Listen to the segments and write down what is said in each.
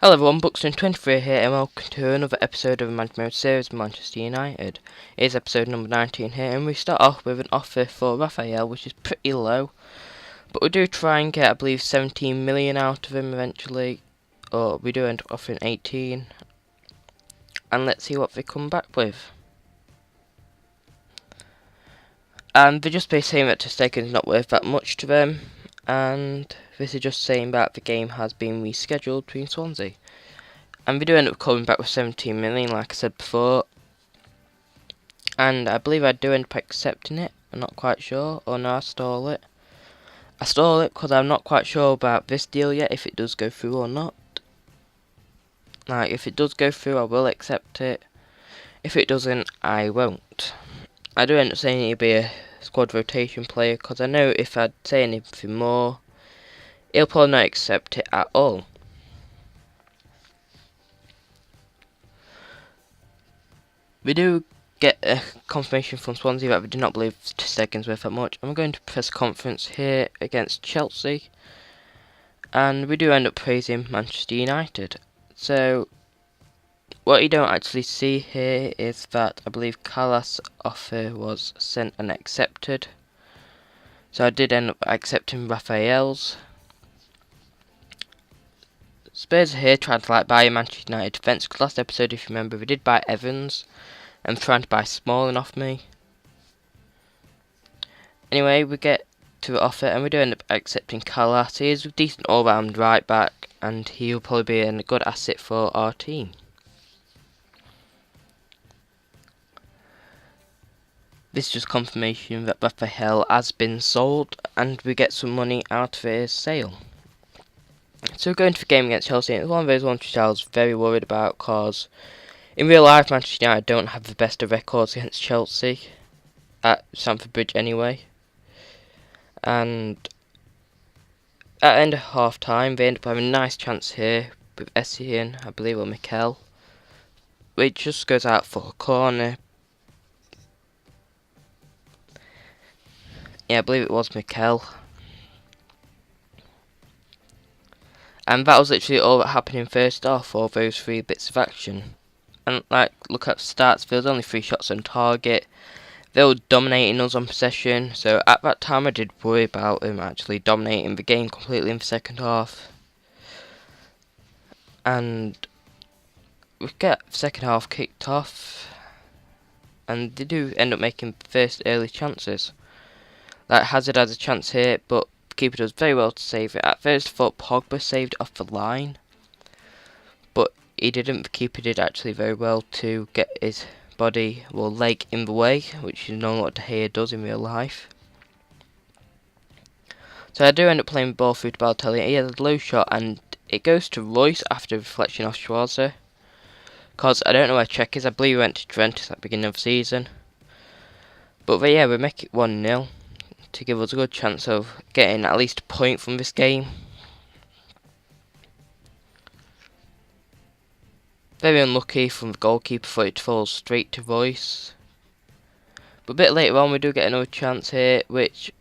Hello everyone, Buxton23 here and welcome to another episode of the Managed Mode series Manchester United. It is episode number 19 here, and we start off with an offer for Raphael, which is pretty low. But we do try and get, I believe, 17 million out of him eventually, or we do end up offering 18. And let's see what they come back with. And they're just basically saying that Ter Stegen is not worth that much to them, and this is just saying that the game has been rescheduled between Swansea. And we do end up coming back with 17 million, like I said before. And I believe I do end up accepting it. I'm not quite sure. Oh no, I stole it. I stole it because I'm not quite sure about this deal yet, if it does go through or not. Like, if it does go through, I will accept it. If it doesn't, I won't. I do end up saying he'll be a squad rotation player, because I know if I'd say anything more, he'll probably not accept it at all. We do get a confirmation from Swansea that we do not believe Ter Stegen's worth that much. I'm going to press conference here against Chelsea, and we do end up praising Manchester United. So what you don't actually see here is that I believe Callas' offer was sent and accepted. So I did end up accepting Raphael's. Spurs are here trying to buy a Manchester United defence, because last episode, if you remember, we did buy Evans and trying to buy Smalling off me. Anyway, we get to the offer and we do end up accepting Callas. He is a decent all-round right back, and he'll probably be a good asset for our team. This is just confirmation that Raphael has been sold, and we get some money out of his sale. So we're going to the game against Chelsea, and it's one of those ones which I was very worried about, because in real life Manchester United don't have the best of records against Chelsea, at Stamford Bridge anyway. And at the end of half time, they end up having a nice chance here with Essien, I believe, or Mikel, which just goes out for a corner. Yeah, I believe it was Mikel. And that was literally all that happened in first half, all those three bits of action. And look at stats, there was only 3 shots on target. They were dominating us on possession, so at that time I did worry about them actually dominating the game completely in the second half. And we get the second half kicked off, and they do end up making first early chances. Hazard has a chance here, but the keeper does very well to save it. At first I thought Pogba saved it off the line, but he didn't. The keeper did actually very well to get his leg in the way, which is not what De Gea does in real life. So I do end up playing the ball through to Balotelli. He has a low shot, and it goes to Royce after reflection off Schwarzer. Because I don't know where Czech is. I believe he went to Juventus at the beginning of the season. But yeah, we make it 1-0 to give us a good chance of getting at least a point from this game. Very unlucky from the goalkeeper for it to fall straight to Royce. But a bit later on we do get another chance here, which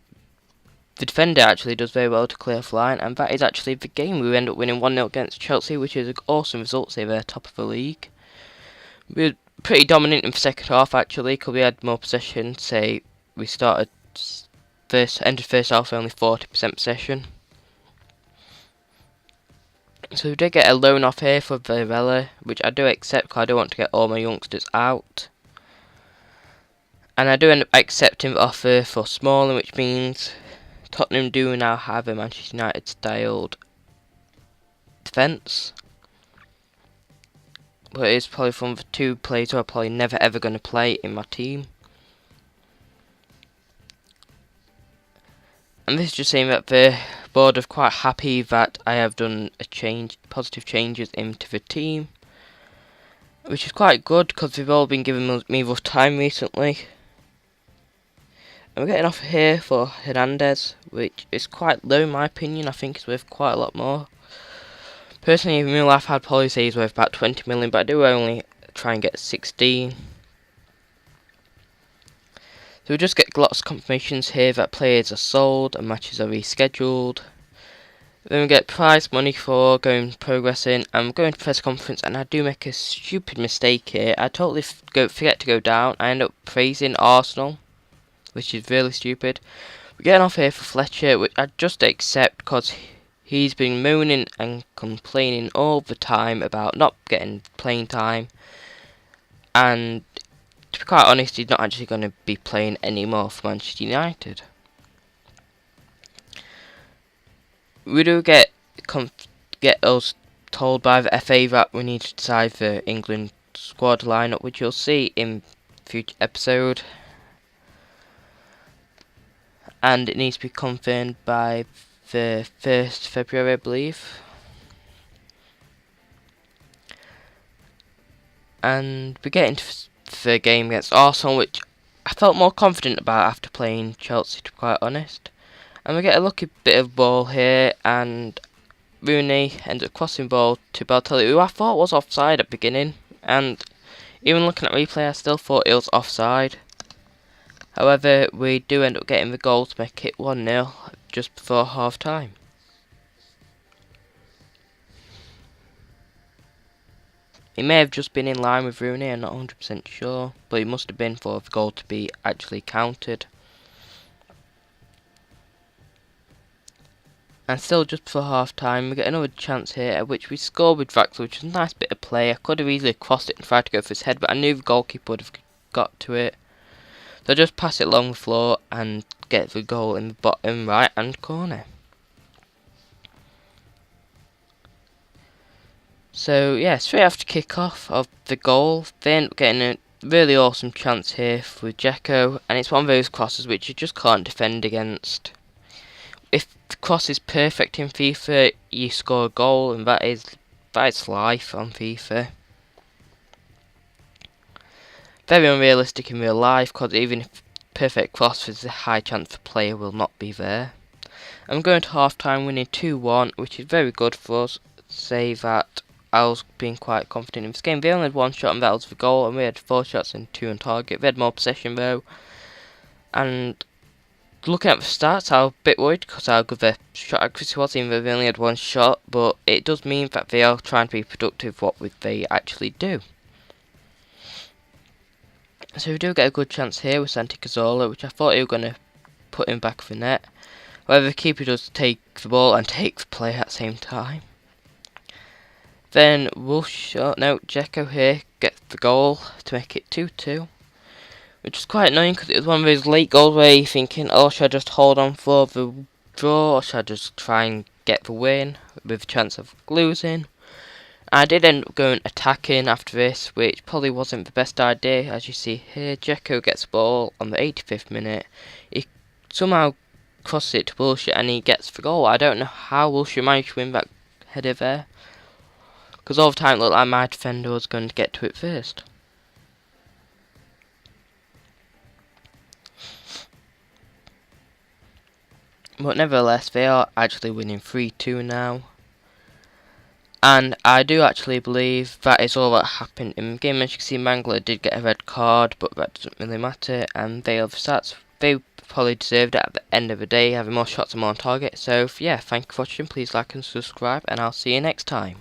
the defender actually does very well to clear off the line, and that is actually the game. We end up winning 1-0 against Chelsea, which is an awesome result, say they're top of the league. We were pretty dominant in the second half actually, because we had more possession. Say we started ended first half with only 40% possession. So we did get a loan off here for Varela, which I do accept because I do want to get all my youngsters out. And I do end up accepting the offer for Smalling, which means Tottenham do now have a Manchester United styled defence. But it is probably from the 2 players who are probably never ever going to play in my team. And this is just saying that the board are quite happy that I have done positive changes into the team, which is quite good because they've all been giving me rough time recently. And we're getting an offer here for Hernandez, which is quite low in my opinion. I think it's worth quite a lot more. Personally, in real life I'd probably say he's worth about 20 million, but I do only try and get 16. So we just get lots of confirmations here that players are sold and matches are rescheduled. Then we get prize money for progressing. I'm going to press conference, and I do make a stupid mistake here. I totally forget to go down. I end up praising Arsenal, which is really stupid. We're getting off here for Fletcher, which I just accept because he's been moaning and complaining all the time about not getting playing time. And to be quite honest, he's not actually going to be playing anymore for Manchester United. We do get us told by the FA that we need to decide the England squad lineup, which you'll see in future episode. And it needs to be confirmed by the 1st February, I believe. And we get into the game against Arsenal, which I felt more confident about after playing Chelsea, to be quite honest. And we get a lucky bit of ball here, and Rooney ends up crossing ball to Balotelli, who I thought was offside at the beginning. And even looking at replay, I still thought it was offside. However, we do end up getting the goal to make it 1-0 just before half time. It may have just been in line with Rooney, I'm not 100% sure, but it must have been for the goal to be actually counted. And still just before half time, we get another chance here at which we score with Draxler, which is a nice bit of play. I could have easily crossed it and tried to go for his head, but I knew the goalkeeper would have got to it. So I just pass it along the floor and get the goal in the bottom right hand corner. So yeah, straight after kick-off of the goal, they end up getting a really awesome chance here with Dzeko, and it's one of those crosses which you just can't defend against. If the cross is perfect in FIFA, you score a goal, and that is life on FIFA. Very unrealistic in real life, because even if perfect cross, there's a high chance the player will not be there. I'm going to half time winning 2-1, which is very good for us. Say that I was being quite confident in this game. They only had one shot and that was the goal, and we had 4 shots and 2 on target. They had more possession though. And looking at the stats, I was a bit worried because how good their shot accuracy was, even though they only had 1 shot. But it does mean that they are trying to be productive what they actually do. So we do get a good chance here with Santi Cazorla, which I thought he was going to put him back of the net. However, the keeper does take the ball and take the play at the same time. Then Dzeko here gets the goal to make it 2-2. Which is quite annoying because it was one of those late goals where you're thinking, oh, should I just hold on for the draw or should I just try and get the win with a chance of losing? I did end up going attacking after this, which probably wasn't the best idea. As you see here, Dzeko gets the ball on the 85th minute. He somehow crosses it to Wilshere and he gets the goal. I don't know how Wilshere managed to win that header there, because all the time it looked like my defender was going to get to it first. But nevertheless, they are actually winning 3-2 now. And I do actually believe that is all that happened in the game. As you can see, Mangler did get a red card, but that doesn't really matter. And they have stats. They probably deserved it at the end of the day, having more shots and more on target. So yeah, thank you for watching. Please like and subscribe, and I'll see you next time.